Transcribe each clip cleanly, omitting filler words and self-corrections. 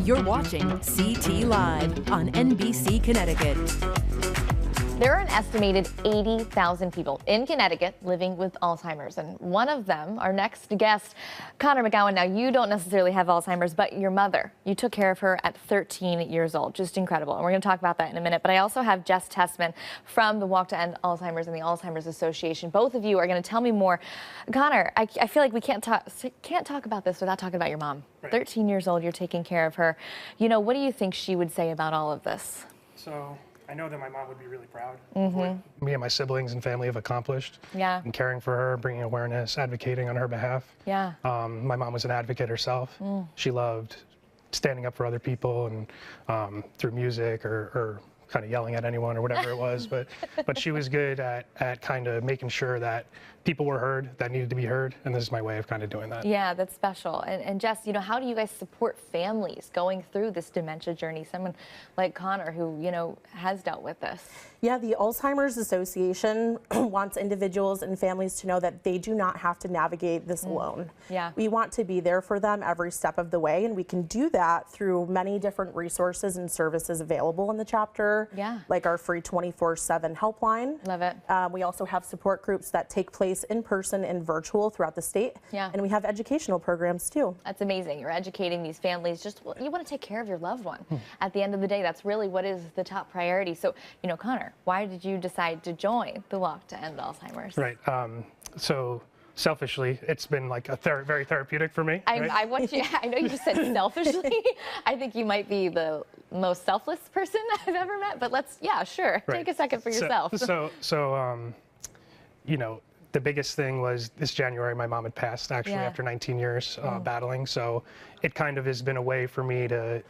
You're watching CT Live on NBC Connecticut. There are an estimated 80,000 people in Connecticut living with Alzheimer's, and one of them, our next guest, Connor McGowan. Now, you don't necessarily have Alzheimer's, but your mother, you took care of her at 13 years old. Just incredible. And we're going to talk about that in a minute. But I also have Jess Tessman from the Walk to End Alzheimer's and the Alzheimer's Association. Both of you are going to tell me more. Connor, I feel like we can't talk about this without talking about your mom. Right. 13 years old, you're taking care of her. You know, what do you think she would say about all of this? So I know that my mom would be really proud Mm-hmm. of what me and my siblings and family have accomplished. Yeah. And caring for her, bringing awareness, advocating on her behalf. Yeah. My mom was an advocate herself. She loved standing up for other people and through music or kind of yelling at anyone or whatever it was. But she was good at kind of making sure that people were heard that needed to be heard. And this is my way of kind of doing that. Yeah, that's special. And Jess, you know, how do you guys support families going through this dementia journey? Someone like Connor who, you know, has dealt with this. Yeah, the Alzheimer's Association wants individuals and families to know that they do not have to navigate this alone. Yeah. We want to be there for them every step of the way, and we can do that through many different resources and services available in the chapter. Yeah. Like our free 24/7 helpline. Love it. We also have support groups that take place in person and virtual throughout the state. Yeah. And we have educational programs too. That's amazing. You're educating these families. Just, well, you want to take care of your loved one. At the end of the day, that's really what is the top priority. So, you know, Connor, why did you decide to join the Walk to End Alzheimer's? Right. So selfishly, it's been like very therapeutic for me. Right? I know you just said selfishly. I think you might be the most selfless person I've ever met, but yeah, sure. Right. Take a second for yourself. So, you know, the biggest thing was this January, my mom had passed actually Yeah. after 19 years battling. So it kind of has been a way for me to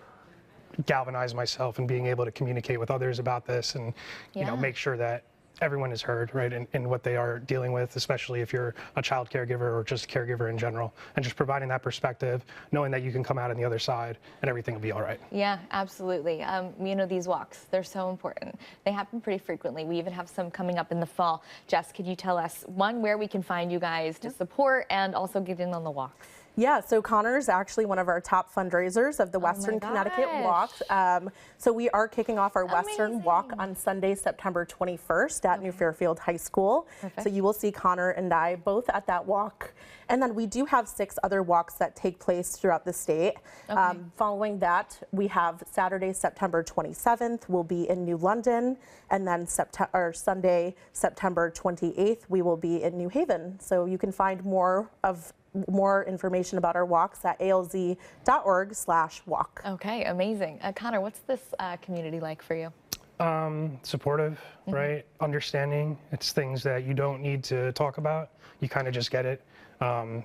galvanize myself and being able to communicate with others about this and, you know, Yeah. make sure that everyone is heard, right, in what they are dealing with, especially if you're a child caregiver or just a caregiver in general, and just providing that perspective, knowing that you can come out on the other side and everything will be all right. Yeah, absolutely. You know, these walks, they're so important. They happen pretty frequently. We even have some coming up in the fall. Jess, could you tell us, one, where we can find you guys to support and also get in on the walks? Yeah, so Connor is actually one of our top fundraisers of the Western Connecticut Walk. So we are kicking off our Western Walk on Sunday, September 21st at New Fairfield High School. Perfect. So you will see Connor and I both at that walk. And then we do have 6 other walks that take place throughout the state. Okay. Following that, we have Saturday, September 27th, we'll be in New London. And then Sunday, September 28th, we will be in New Haven. So you can find more information about our walks at alz.org/walk. Okay, amazing. Connor, what's this community like for you? Supportive, right? Understanding. It's things that you don't need to talk about. You kind of just get it.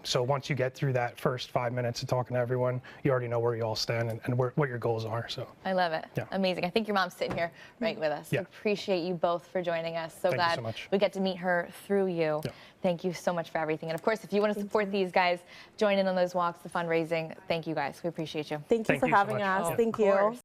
So once you get through that first 5 minutes of talking to everyone, you already know where you all stand and what your goals are. So I love it. Yeah. Amazing. I think your mom's sitting here right with us. Yeah. Appreciate you both for joining us. So Thank you glad so much. we get to meet her through you. Yeah. Thank you so much for everything. And of course, if you want to support these guys, join in on those walks, the fundraising. Thank you guys. We appreciate you. Thank you Thank for you so having much. us. Yeah. Thank Of you. course.